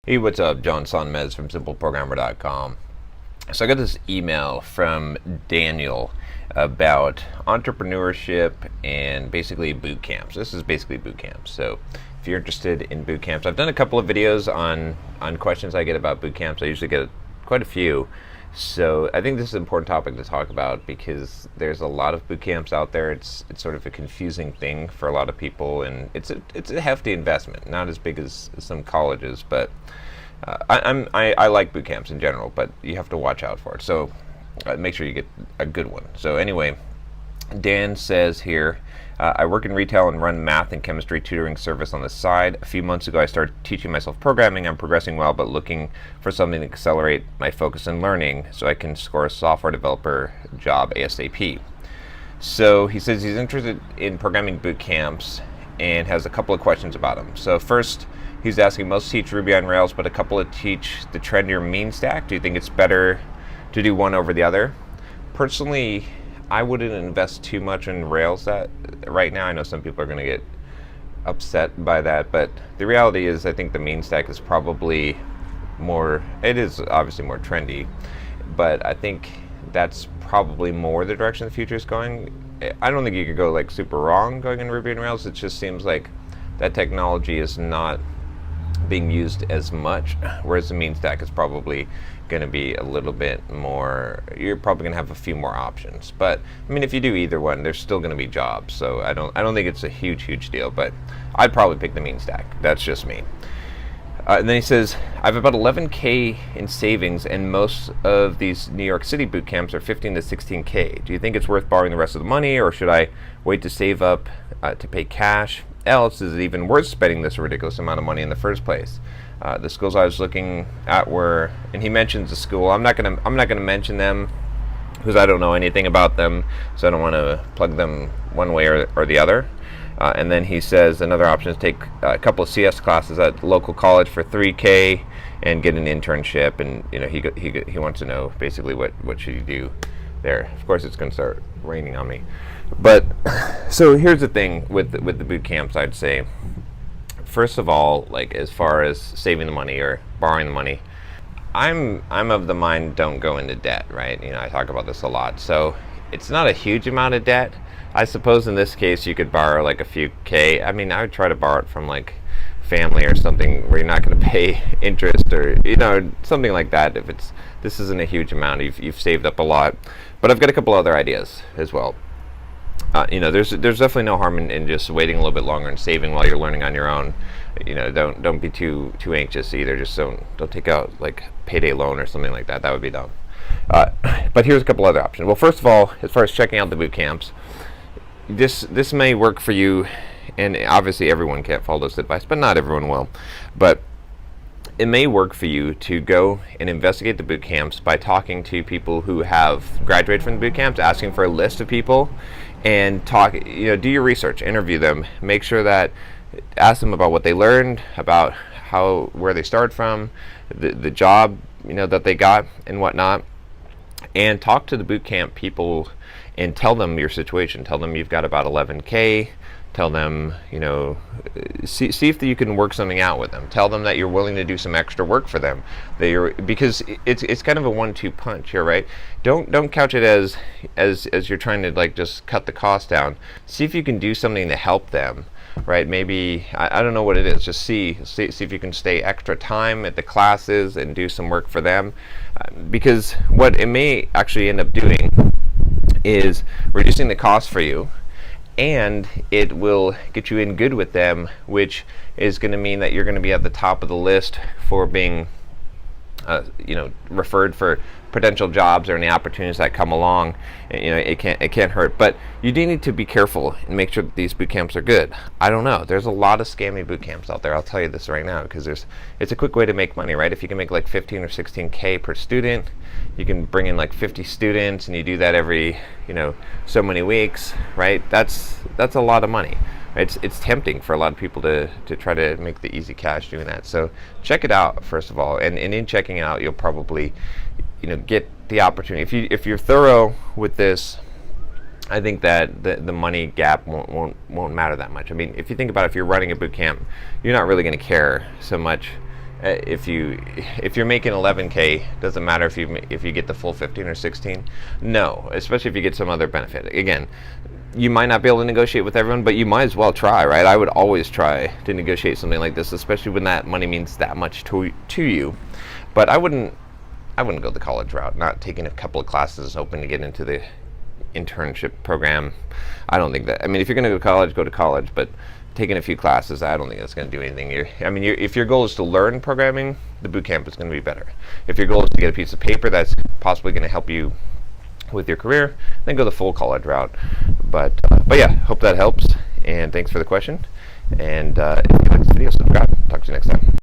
Hey, what's up? John Sonmez from SimpleProgrammer.com. So I got this email from Daniel about entrepreneurship and basically boot camps. This is basically boot camps. So if you're interested in boot camps, I've done a couple of videos on questions I get about boot camps. I usually get quite a few. So I think this is an important topic to talk about because there's a lot of boot camps out there. It's sort of a confusing thing for a lot of people, and it's a hefty investment. Not as big as some colleges, but I like boot camps in general, but you have to watch out for it. So make sure you get a good one. So anyway, Dan says here, I work in retail and run math and chemistry tutoring service on the side. A few months ago, I started teaching myself programming. I'm progressing well, but looking for something to accelerate my focus in learning so I can score a software developer job ASAP. So he says he's interested in programming boot camps and has a couple of questions about them. So first, he's asking, most teach Ruby on Rails, but a couple of teach the trendier mean stack. Do you think it's better to do one over the other? Personally, I wouldn't invest too much in Rails right now. I know some people are going to get upset by that, but the reality is I think the mean stack is probably it is obviously more trendy, but I think that's probably more the direction the future is going. I don't think you could go like super wrong going in Ruby on Rails. It just seems like that technology is not being used as much, whereas the mean stack is probably going to be a little bit more, you're probably going to have a few more options. But I mean, if you do either one, there's still going to be jobs. So I don't think it's a huge deal, but I'd probably pick the mean stack. That's just me. And then he says, I have about 11K in savings, and most of these New York City boot camps are 15 to 16K. Do you think it's worth borrowing the rest of the money, or should I wait to save up to pay cash? Else, is it even worth spending this ridiculous amount of money in the first place? The schools I was looking at were, and he mentions the school. I'm not gonna mention them because I don't know anything about them, so I don't want to plug them one way or the other. And then he says another option is take a couple of CS classes at local college for 3K and get an internship. And he wants to know basically what should you do there. Of course, it's going to start raining on me. But so here's the thing with the boot camps. I'd say, first of all, like as far as saving the money or borrowing the money, I'm of the mind don't go into debt, right? I talk about this a lot. So it's not a huge amount of debt. I suppose in this case you could borrow like a few K. I mean, I would try to borrow it from like family or something where you're not going to pay interest or something like that. If this isn't a huge amount, you've saved up a lot. But I've got a couple other ideas as well. There's definitely no harm in just waiting a little bit longer and saving while you're learning on your own. Don't be too anxious either. Just don't take out like payday loan or something like that. That would be dumb. But here's a couple other options. Well, first of all, as far as checking out the boot camps, this may work for you, and obviously everyone can't follow this advice, but not everyone will. But it may work for you to go and investigate the boot camps by talking to people who have graduated from the boot camps, asking for a list of people, and do your research, interview them, make sure that, ask them about what they learned, about where they started from, the job that they got and whatnot, and talk to the boot camp people and tell them your situation. Tell them you've got about 11K. Tell them, see if you can work something out with them. Tell them that you're willing to do some extra work for them. Because it's kind of a 1-2 punch here, right? Don't couch it as you're trying to like just cut the cost down. See if you can do something to help them, right? Maybe I don't know what it is. Just see if you can stay extra time at the classes and do some work for them, because what it may actually end up doing is reducing the cost for you, and it will get you in good with them, which is going to mean that you're going to be at the top of the list for being referred for potential jobs or any opportunities that come along. It can't hurt, but you do need to be careful and make sure that these boot camps are good. I don't know, there's a lot of scammy boot camps out there, I'll tell you this right now, because it's a quick way to make money, right? If you can make like 15 or 16K per student, you can bring in like 50 students, and you do that every so many weeks, right? That's a lot of money. It's tempting for a lot of people to try to make the easy cash doing that. So check it out first of all, and in checking it out, you'll probably get the opportunity. If you're thorough with this, I think that the money gap won't matter that much. I mean, if you think about it, if you're running a boot camp, you're not really going to care so much if you're making 11K, doesn't matter if you get the full 15 or 16. No, especially if you get some other benefit. Again, you might not be able to negotiate with everyone, but you might as well try, right? I would always try to negotiate something like this, especially when that money means that much to you. But I wouldn't go the college route. Not taking a couple of classes, hoping to get into the internship program. I don't think that. I mean, if you're going to go to college, but taking a few classes, I don't think that's going to do anything. If your goal is to learn programming, the boot camp is going to be better. If your goal is to get a piece of paper that's possibly going to help you with your career, then go the full college route. But yeah, hope that helps. And thanks for the question. And if you like this video, subscribe. Talk to you next time.